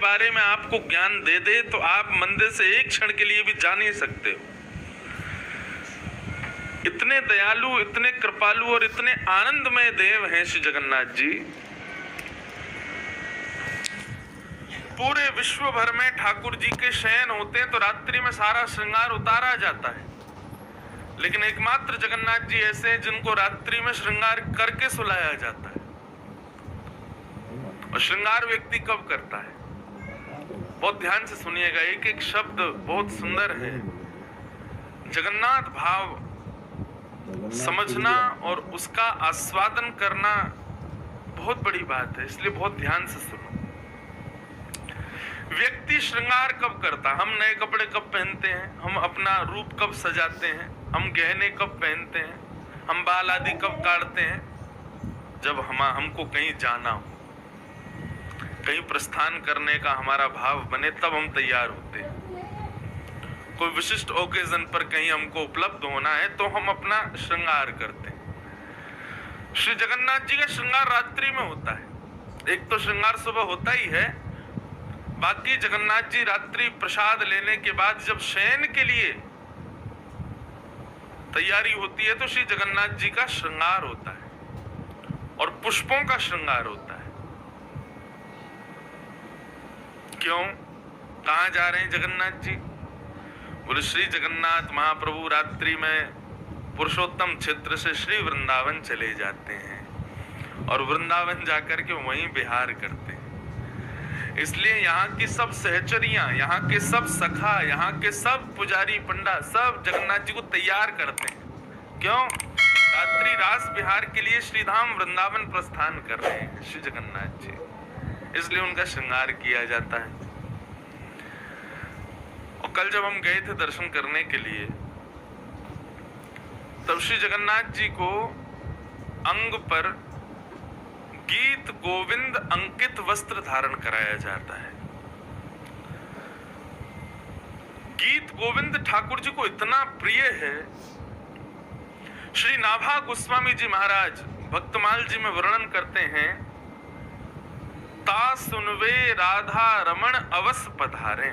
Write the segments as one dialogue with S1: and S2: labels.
S1: बारे में आपको ज्ञान दे दे तो आप मंदिर से एक क्षण के लिए भी जा नहीं सकते हो। इतने दयालु, इतने कृपालु और इतने आनंदमय देव हैं श्री जगन्नाथ जी। पूरे विश्व भर में ठाकुर जी के शयन होते हैं तो रात्रि में सारा श्रृंगार उतारा जाता है, लेकिन एकमात्र जगन्नाथ जी ऐसे हैं जिनको रात्रि में श्रृंगार करके सुलाया जाता है। और श्रृंगार व्यक्ति कब करता है? बहुत ध्यान से सुनिएगा, एक एक शब्द बहुत सुंदर है। जगन्नाथ भाव समझना और उसका आस्वादन करना बहुत बड़ी बात है, इसलिए बहुत ध्यान से सुनो। व्यक्ति श्रृंगार कब करता? हम नए कपड़े कब पहनते हैं? हम अपना रूप कब सजाते हैं? हम गहने कब पहनते हैं? हम बाल आदि कब काटते हैं? जब हमको कहीं जाना हो, कहीं प्रस्थान करने का हमारा भाव बने, तब हम तैयार होते हैं। कोई विशिष्ट ओकेजन पर कहीं हमको उपलब्ध होना है तो हम अपना श्रृंगार करते हैं। श्री जगन्नाथ जी का श्रृंगार रात्रि में होता है। एक तो श्रृंगार सुबह होता ही है, बाकी जगन्नाथ जी रात्रि प्रसाद लेने के बाद जब शयन के लिए तैयारी होती है तो श्री जगन्नाथ जी का श्रृंगार होता है और पुष्पों का श्रृंगार होता है। क्यों? कहां जा रहे हैं जगन्नाथ जी? बोले श्री जगन्नाथ महाप्रभु रात्रि में पुरुषोत्तम क्षेत्र से श्री वृंदावन चले जाते हैं और वृंदावन जाकर के वहीं विहार करते हैं। इसलिए यहाँ की सब सहचरियां, यहाँ के सब सखा, यहाँ के सब पुजारी पंडा सब जगन्नाथ जी को तैयार करते हैं। क्यों? रात्रि रास विहार के लिए श्रीधाम वृंदावन प्रस्थान कर रहे हैं श्री जगन्नाथ जी, इसलिए उनका श्रृंगार किया जाता है। और कल जब हम गए थे दर्शन करने के लिए, तब श्री जगन्नाथ जी को अंग पर गीत गोविंद अंकित वस्त्र धारण कराया जाता है। गीत गोविंद ठाकुर जी को इतना प्रिय है। श्री नाभा गोस्वामी जी महाराज भक्तमाल जी में वर्णन करते हैं, ता सुनवे राधा रमण अवस पधारे।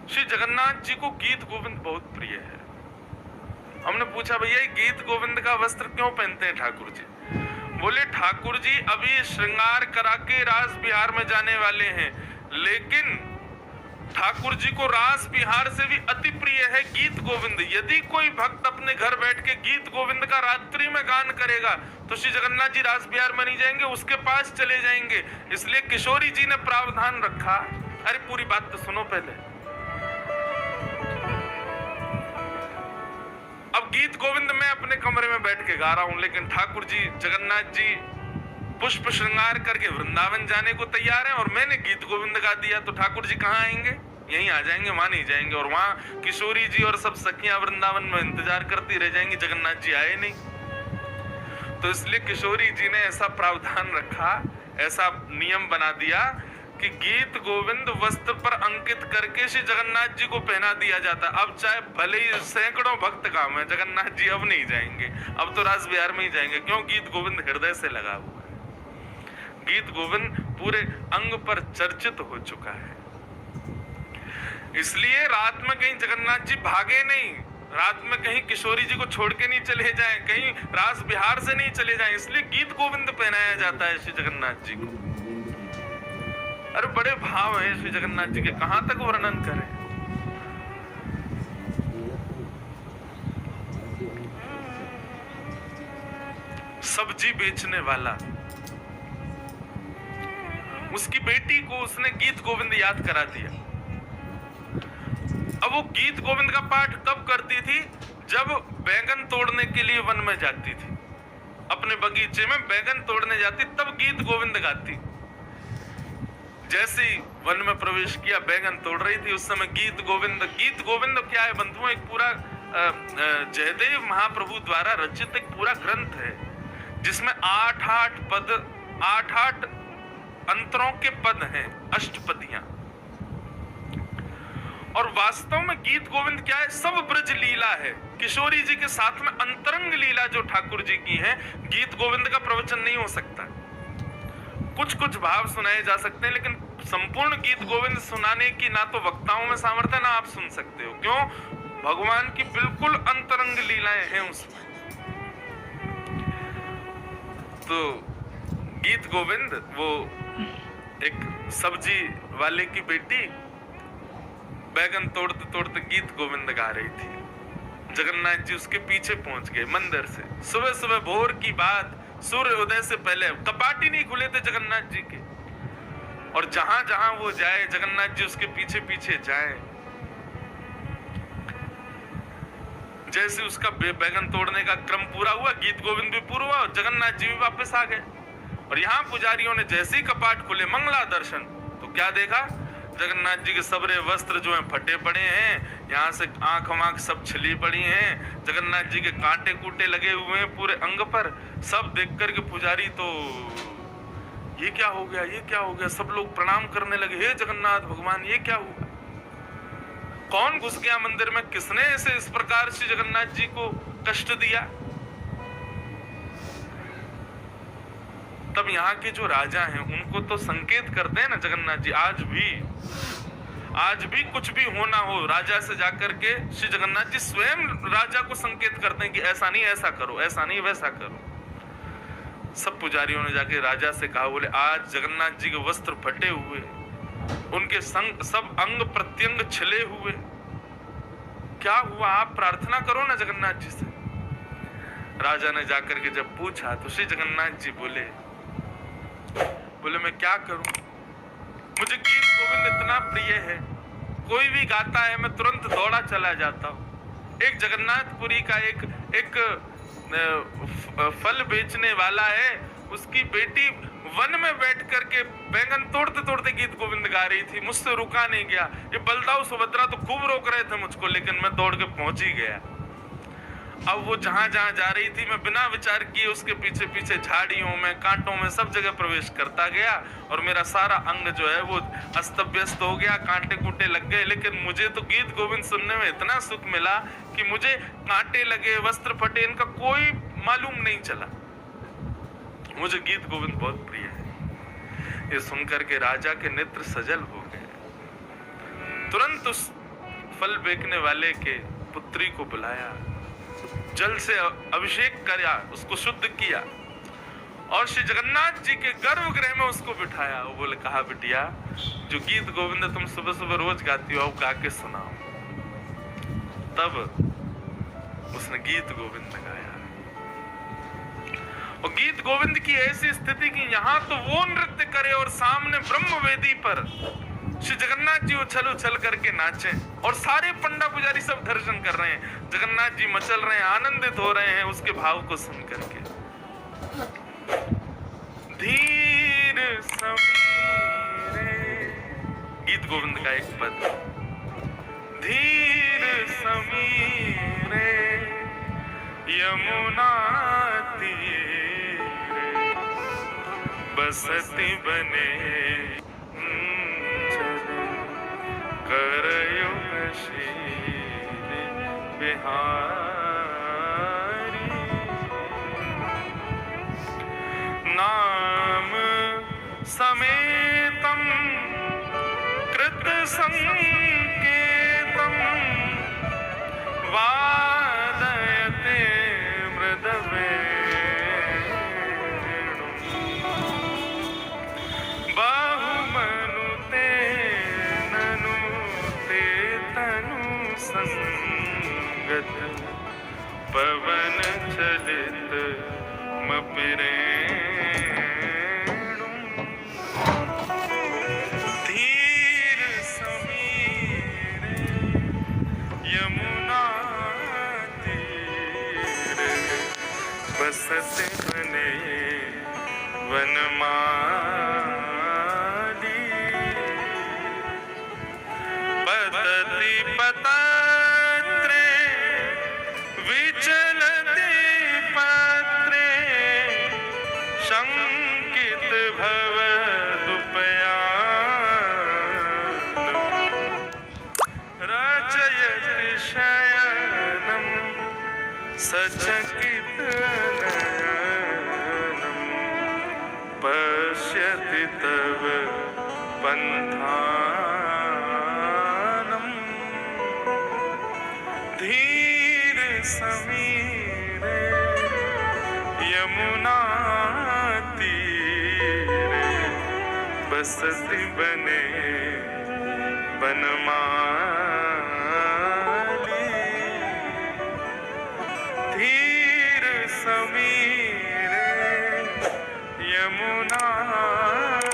S1: श्री जगन्नाथ जी को गीत गोविंद बहुत प्रिय है। हमने पूछा, भैया गीत गोविंद का वस्त्र क्यों पहनते हैं ठाकुर जी? बोले ठाकुर जी अभी श्रृंगार करा के रास बिहार में जाने वाले हैं, लेकिन ठाकुर जी को रास बिहार से भी अति प्रिय है गीत गोविंद। यदि कोई भक्त अपने घर बैठ के गीत गोविंद का रात्रि में गान करेगा तो श्री जगन्नाथ जी रास बिहार में नहीं जाएंगे, उसके पास चले जाएंगे। इसलिए किशोरी जी ने प्रावधान रखा। अरे पूरी बात तो सुनो पहले। अब गीत गोविंद मैं अपने कमरे में बैठ के गा रहा हूं, लेकिन ठाकुर जी जगन्नाथ जी पुष्प श्रृंगार करके वृंदावन जाने को तैयार हैं और मैंने गीत गोविंद गा दिया, तो ठाकुर जी कहाँ आएंगे? यहीं आ जाएंगे, वहां नहीं जाएंगे। और वहां किशोरी जी और सब सखियां वृंदावन में इंतजार करती रह जाएंगी, जगन्नाथ जी आए नहीं। तो इसलिए किशोरी जी ने ऐसा प्रावधान रखा, ऐसा नियम बना दिया कि गीत गोविंद वस्त्र पर अंकित करके श्री जगन्नाथ जी को पहना दिया जाता। अब चाहे भले ही सैकड़ों भक्त काम है, जगन्नाथ जी अब नहीं जाएंगे, अब तो रास बिहार में ही जाएंगे। क्यों? गीत गोविंद हृदय से लगा हुआ है। गीत गोविंद पूरे अंग पर चर्चित हो चुका है। इसलिए रात में कहीं जगन्नाथ जी भागे नहीं, रात में कहीं किशोरी जी को छोड़ के नहीं चले जाएं, कहीं रास बिहार से नहीं चले जाएं, इसलिए गीत गोविंद पहनाया जाता है श्री जगन्नाथ जी को। अरे बड़े भाव हैं श्री जगन्नाथ जी के, कहां तक वर्णन करें। सब्जी बेचने वाला, उसकी बेटी को उसने गीत गोविंद याद करा दिया। अब वो गीत गोविंद का पाठ कब करती थी? जब बैंगन तोड़ने के लिए वन में जाती थी, अपने बगीचे में बैंगन तोड़ने जाती, तब गीत गोविंद गाती। जैसे ही वन में प्रवेश किया, बैंगन तोड़ रही थी, उस समय गीत गोविंद। गीत गोविंद क्या है बंधुओं? एक पूरा जयदेव महाप्रभु द्वारा रचित एक पूरा ग्रंथ है, जिसमें 8-8 पद, 8-8 अंतरों के पद हैं, अष्टपदियां। और वास्तव में गीत गोविंद क्या है? सब ब्रज लीला है। किशोरी जी के साथ में अंतरंग लीला जो ठाकुर जी की है, गीत गोविंद का प्रवचन नहीं हो सकता। कुछ कुछ भाव सुनाए जा सकते हैं, लेकिन संपूर्ण गीत गोविंद सुनाने की ना तो वक्ताओं में सामर्थ्य ना आप सुन सकते हो। क्यों? भगवान की बिल्कुल अंतरंग लीलाएं हैं उसमें। तो गीत गोविंद, वो एक सब्जी वाले की बेटी बैगन तोड़ते तोड़ते गीत गोविंद गा रही थी। जगन्नाथ जी उसके पीछे पहुंच गए मंदिर से। सुबह सुबह भोर की बात, सूर्य उदय से पहले कपाट ही नहीं खुले थे जगन्नाथ जी के, और जहां जहां वो जाए जगन्नाथ जी उसके पीछे पीछे जाए। जैसे उसका बैगन तोड़ने का क्रम पूरा हुआ, गीत गोविंद भी पूरा हुआ और जगन्नाथ जी भी वापस आ गए। और यहाँ पुजारियों ने जैसे ही कपाट खुले, मंगला दर्शन, तो क्या देखा? जगन्नाथ जी के सबरे वस्त्र जो हैं फटे पड़े हैं, यहाँ से आंख वाँख सब छिली पड़ी हैं, जगन्नाथ जी के कांटे कूटे लगे हुए हैं पूरे अंग पर। सब देख कर के पुजारी तो ये क्या हो गया, ये क्या हो गया, सब लोग प्रणाम करने लगे। हे जगन्नाथ भगवान, ये क्या हुआ? कौन घुस गया मंदिर में? किसने ऐसे इस प्रकार से जगन्नाथ जी को कष्ट दिया? तब यहाँ के जो राजा हैं उनको तो संकेत करते हैं ना जगन्नाथ जी। आज भी कुछ भी होना हो, राजा से जाकर के श्री जगन्नाथ जी स्वयं राजा को संकेत करते हैं कि ऐसा नहीं ऐसा करो, ऐसा नहीं वैसा करो। सब पुजारियों ने जाके राजा से कहा, बोले आज जगन्नाथ जी के वस्त्र फटे हुए, उनके संग सब अंग प्रत्यंग छिले हुए, क्या हुआ? आप प्रार्थना करो ना जगन्नाथ जी से। राजा ने जाकर के जब पूछा तो श्री जगन्नाथ जी बोले मैं क्या करूं? मुझे गीत गोविंद इतना प्रिय है, कोई भी गाता है मैं तुरंत दौड़ा चला जाता हूं। एक जगन्नाथपुरी का एक फल बेचने वाला है, उसकी बेटी वन में बैठ करके बैंगन तोड़ते तोड़ते गीत गोविंद गा रही थी, मुझसे रुका नहीं गया। ये बलदाऊ सुभद्रा तो खूब रोक रहे थे मुझको, लेकिन मैं दौड़ के पहुंच ही गया। अब वो जहां जहां जा रही थी, मैं बिना विचार किए उसके पीछे पीछे झाड़ियों में, कांटों में, सब जगह प्रवेश करता गया और मेरा सारा अंग जो है वो अस्त व्यस्त हो गया, कांटे कूटे लग गए। लेकिन मुझे तो गीत गोविंद सुनने में इतना सुख मिला कि मुझे कांटे लगे, वस्त्र फटे, इनका कोई मालूम नहीं चला। मुझे गीत गोविंद बहुत प्रिय है। ये सुनकर के राजा के नेत्र सजल हो गए। तुरंत उस फल बेचने वाले के पुत्री को बुलाया, जल से अभिषेक किया, उसको शुद्ध किया और श्री जगन्नाथ जी के गर्भगृह में उसको बिठाया। वो बोले, कहा बिटिया, जो गीत गोविंद तुम सुबह सुबह रोज गाती हो, गा के सुनाओ। तब उसने गीत गोविंद गाया। और गीत गोविंद की ऐसी स्थिति कि यहाँ तो वो नृत्य करे और सामने ब्रह्मवेदी पर श्री जगन्नाथ जी उछल उछल करके नाचे और सारे पंडा पुजारी सब दर्शन कर रहे हैं। जगन्नाथ जी मचल रहे हैं, आनंदित हो रहे हैं उसके भाव को सुन करके। धीर समीरे, गीत गोविंद का एक पद, धीर समीरे यमुना तीरे बसती बने करयुगशील बिहारी। नाम समेतम कृत संकेतम वादयते मृदवेणुम् बहुमनुते संगत पवन चलित मपिरेणुम् धीर समीरे यमुना तीरे बसते बने वनमाली। पतति पतत्रे विचलति पत्रे शंकित भवदुपयानम् रचयति शयनम् सचकित नयनम् पश्यति तव पन्थ समीरे यमुना तीरे बसती बने बनमाली। धीर समीरे यमुना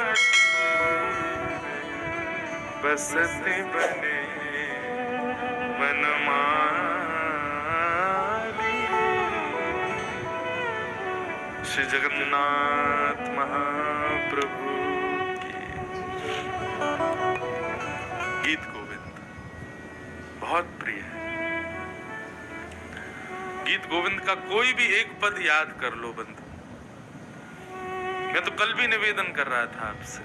S1: तीरे बसती बने बनमाली। श्री जगन्नाथ महाप्रभु की। गीत गोविंद बहुत प्रिय है। गीत गोविंद का कोई भी एक पद याद कर लो बंधु। मैं तो कल भी निवेदन कर रहा था आपसे,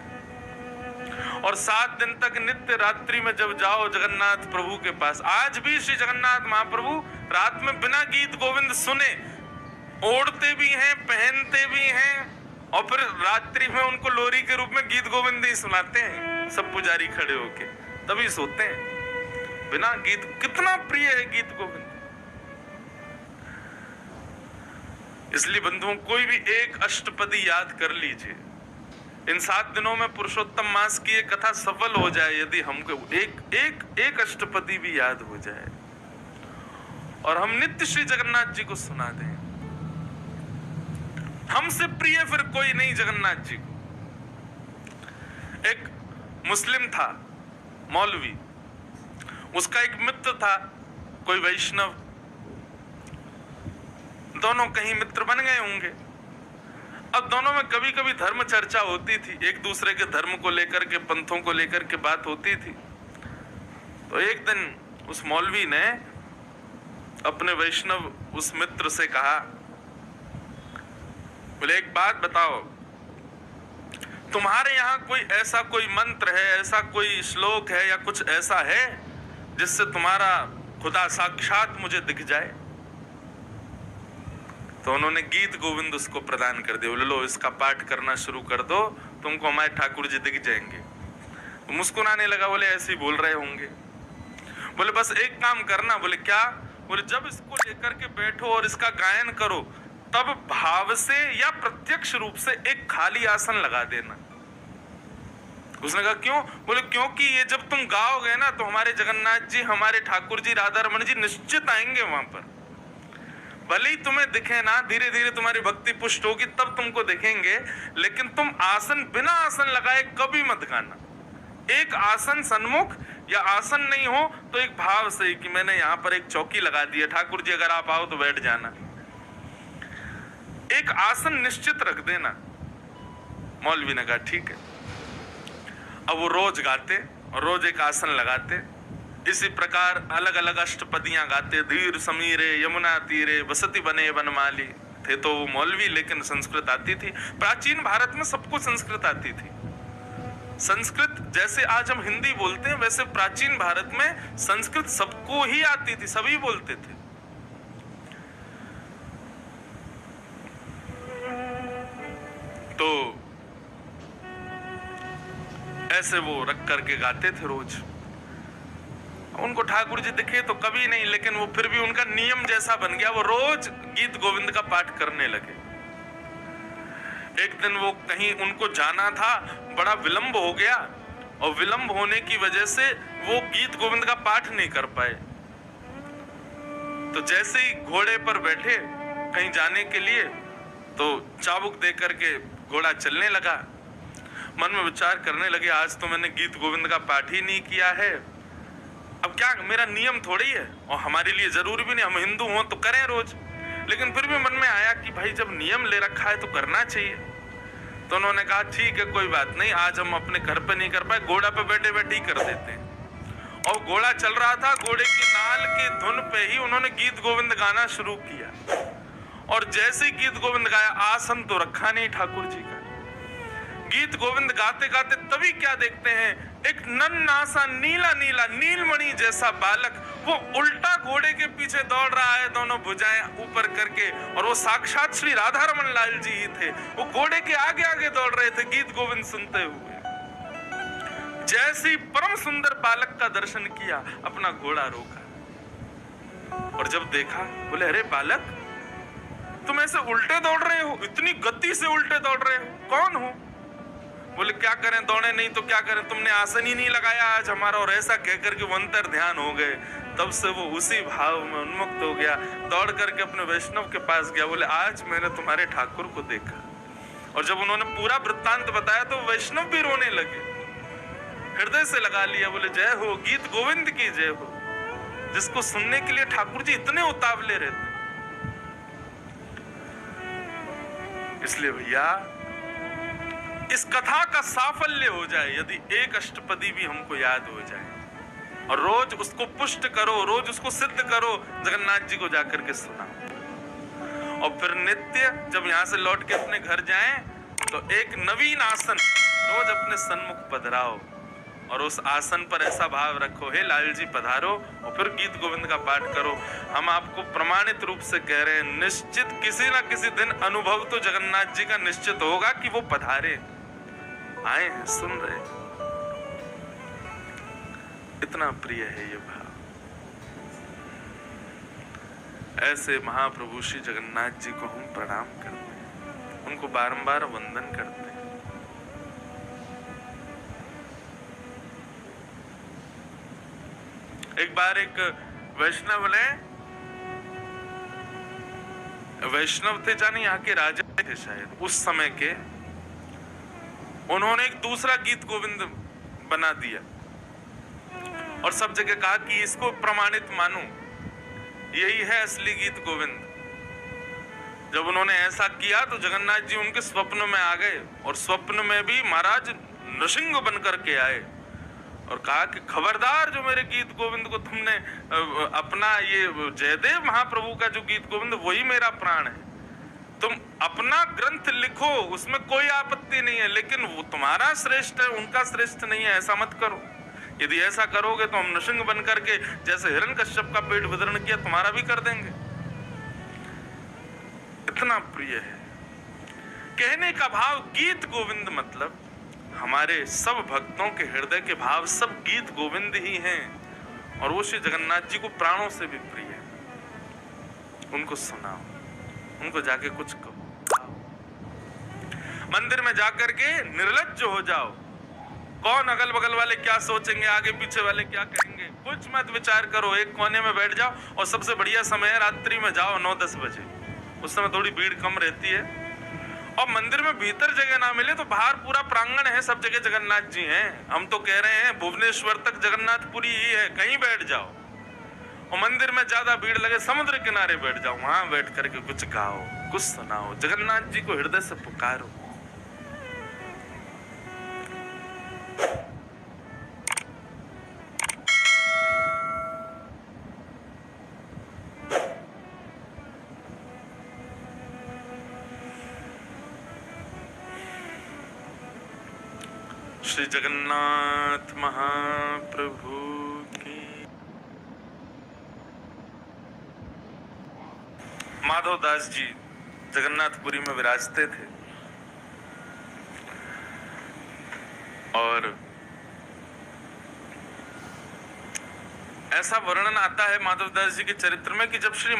S1: और 7 दिन तक नित्य रात्रि में जब जाओ जगन्नाथ प्रभु के पास, आज भी श्री जगन्नाथ महाप्रभु रात में बिना गीत गोविंद सुने ओढ़ते भी हैं, पहनते भी हैं, और फिर रात्रि में उनको लोरी के रूप में गीत गोविंद ही सुनाते हैं, सब पुजारी खड़े होके, तभी सोते हैं बिना गीत। कितना प्रिय है गीत गोविंद। इसलिए बंधुओं कोई भी एक अष्टपदी याद कर लीजिए। इन 7 दिनों में पुरुषोत्तम मास की एक कथा सफल हो जाए यदि हमको एक अष्टपदी भी याद हो जाए, और हम नित्य श्री जगन्नाथ जी को सुना दें। हमसे प्रिय फिर कोई नहीं जगन्नाथ जी को। एक मुस्लिम था मौलवी, उसका एक मित्र था कोई वैष्णव, दोनों कहीं मित्र बन गए होंगे। अब दोनों में कभी कभी धर्म चर्चा होती थी, एक दूसरे के धर्म को लेकर के, पंथों को लेकर के बात होती थी। तो एक दिन उस मौलवी ने अपने वैष्णव उस मित्र से कहा, बोले एक बात बताओ, तुम्हारे यहाँ कोई ऐसा कोई मंत्र है, ऐसा कोई श्लोक है या कुछ ऐसा है जिससे तुम्हारा खुदा साक्षात मुझे दिख जाए? तो उन्होंने गीत गोविंद उसको प्रदान कर दिया। बोले लो इसका पाठ करना शुरू कर दो, तुमको हमारे ठाकुर जी दिख जाएंगे। तो मुस्कुराने लगा, बोले ऐसे ही बोल रहे होंगे। बोले बस एक काम करना। बोले क्या? बोले जब इसको लेकर के बैठो और इसका गायन करो, तब भाव से या प्रत्यक्ष रूप से एक खाली आसन लगा देना। उसने कहा क्यों? बोले क्योंकि ये जब तुम गाओगे ना तो हमारे जगन्नाथ जी, हमारे ठाकुर जी, राधा रमन जी निश्चित आएंगे वहां पर। भले ही तुम्हें दिखे ना, धीरे धीरे तुम्हारी भक्ति पुष्ट होगी तब तुमको दिखेंगे, लेकिन तुम आसन बिना आसन लगाए कभी मत गाना। एक आसन सन्मुख या आसन नहीं हो तो एक भाव से कि मैंने यहाँ पर एक चौकी लगा दी है, ठाकुर जी अगर आप आओ तो बैठ जाना। एक आसन निश्चित रख देना। मौलवी ने कहा ठीक है। अब वो रोज गाते और रोज एक आसन लगाते। इसी प्रकार अलग अलग अष्टपदियां गाते। धीर समीरे यमुना तीरे बसती बने बनमाली। थे तो वो मौलवी, लेकिन संस्कृत आती थी। प्राचीन भारत में सबको संस्कृत आती थी। संस्कृत जैसे आज हम हिंदी बोलते हैं, वैसे प्राचीन भारत में संस्कृत सबको ही आती थी, सभी बोलते थे। तो ऐसे वो रख करके गाते थे रोज। उनको ठाकुर जी दिखे तो कभी नहीं, लेकिन वो फिर भी उनका नियम जैसा बन गया, वो रोज गीत गोविंद का पाठ करने लगे। एक दिन वो कहीं उनको जाना था, बड़ा विलंब हो गया, और विलंब होने की वजह से वो गीत गोविंद का पाठ नहीं कर पाए। तो जैसे ही घोड़े पर बैठे कहीं जाने के लिए, तो चाबुक दे करके घोड़ा चलने लगा। मन में विचार करने लगे, आज तो मैंने गीत गोविंद का पाठ ही नहीं किया है, अब क्या मेरा नियम थोड़ी है, और हमारे लिए जरूरी भी नहीं, हम हिंदू हों तो करें रोज। लेकिन फिर भी मन में आया कि भाई जब नियम ले रखा है तो करना चाहिए। तो उन्होंने कहा ठीक है कोई बात नहीं, आज हम अपने घर पे नहीं कर पाए, घोड़ा पे बैठे बैठे ही कर देते हैं। और घोड़ा चल रहा था, घोड़े की नाल की धुन पे ही उन्होंने गीत गोविंद गाना शुरू किया। और जैसे ही गीत गोविंद गाया, आसन तो रखा नहीं ठाकुर जी का। गीत गोविंद गाते गाते तभी क्या देखते हैं, एक नन्हा सा नीला नीला नीलमणि जैसा बालक वो उल्टा घोड़े के पीछे दौड़ रहा है, दोनों भुजाएं ऊपर करके, और वो साक्षात श्री राधा रमन लाल जी ही थे। वो घोड़े के आगे आगे दौड़ रहे थे गीत गोविंद सुनते हुए। जैसे ही परम सुंदर बालक का दर्शन किया, अपना घोड़ा रोका। और जब देखा बोले, अरे बालक, तुम ऐसे उल्टे दौड़ रहे हो, इतनी गति से उल्टे दौड़ रहे हो, कौन हो? बोले, क्या करें, दौड़े नहीं तो क्या करें, तुमने आसन ही नहीं लगाया आज हमारा। और ऐसा कहकर के वो अंतर ध्यान हो गए। तब से वो उसी भाव में उन्मुक्त हो गया, दौड़ करके अपने वैष्णव के पास गया। बोले, आज मैंने तुम्हारे ठाकुर को देखा। और जब उन्होंने पूरा वृत्तांत बताया तो वैष्णव भी रोने लगे, हृदय से लगा लिया। बोले, जय हो, गीत गोविंद की जय हो, जिसको सुनने के लिए ठाकुर जी इतने उतावले रहते। इसलिए भैया, इस कथा का साफल्य हो जाए यदि एक अष्टपदी भी हमको याद हो जाए, और रोज उसको पुष्ट करो, रोज उसको सिद्ध करो, जगन्नाथ जी को जाकर के सुनाओ। और फिर नित्य जब यहाँ से लौट के अपने घर जाएं तो एक नवीन आसन रोज अपने सन्मुख पधराओ, और उस आसन पर ऐसा भाव रखो, हे लाल जी पधारो, और फिर गीत गोविंद का पाठ करो। हम आपको प्रमाणित रूप से कह रहे हैं, निश्चित किसी ना किसी दिन अनुभव तो जगन्नाथ जी का निश्चित होगा कि वो पधारे, आए हैं, सुन रहे। इतना प्रिय है ये भाव। ऐसे महाप्रभु श्री जगन्नाथ जी को हम प्रणाम करते हैं, उनको बारंबार वंदन करते हैं। एक बार एक वैष्णव थे, जाने यहाँ के राजा थे शायद उस समय के, उन्होंने एक दूसरा गीत गोविंद बना दिया और सब जगह कहा कि इसको प्रमाणित मानो, यही है असली गीत गोविंद। जब उन्होंने ऐसा किया तो जगन्नाथ जी उनके स्वप्न में आ गए, और स्वप्न में भी महाराज नृसिंह बन करके आए और कहा कि खबरदार, जो मेरे गीत गोविंद को तुमने अपना, ये जयदेव महाप्रभु का जो गीत गोविंद वही मेरा प्राण है, तुम अपना ग्रंथ लिखो, उसमें कोई आपत्ति नहीं है, लेकिन वो तुम्हारा श्रेष्ठ है, उनका श्रेष्ठ नहीं है, ऐसा मत करो। यदि ऐसा करोगे तो हम नृसिंह बन करके जैसे हिरण्यकश्यप का पेट विदरण किया तुम्हारा भी कर देंगे। इतना प्रिय है। कहने का भाव गीत गोविंद मतलब हमारे सब भक्तों के हृदय के भाव सब गीत गोविंद ही हैं, और वो श्री जगन्नाथ जी को प्राणों से भी प्रिय है। उनको सुनाओ, उनको जाके कुछ कहो, मंदिर में जाकर के निर्लज्ज हो जाओ। कौन अगल बगल वाले क्या सोचेंगे, आगे पीछे वाले क्या कहेंगे, कुछ मत विचार करो, एक कोने में बैठ जाओ। और सबसे बढ़िया समय है रात्रि में जाओ, 9-10 बजे, उस समय थोड़ी भीड़ कम रहती है। और मंदिर में भीतर जगह ना मिले तो बाहर पूरा प्रांगण है, सब जगह जगन्नाथ जी हैं। हम तो कह रहे हैं भुवनेश्वर तक जगन्नाथपुरी ही है, कहीं बैठ जाओ। और मंदिर में ज्यादा भीड़ लगे, समुद्र किनारे बैठ जाओ, वहां बैठ करके कुछ गाओ, कुछ सुनाओ, जगन्नाथ जी को हृदय से पुकारो। श्री जगन्नाथ महाप्रभु की। माधवदास जी जगन्नाथपुरी में विराजते थे, और ऐसा वर्णन आता है माधवदास जी के चरित्र में कि जब श्री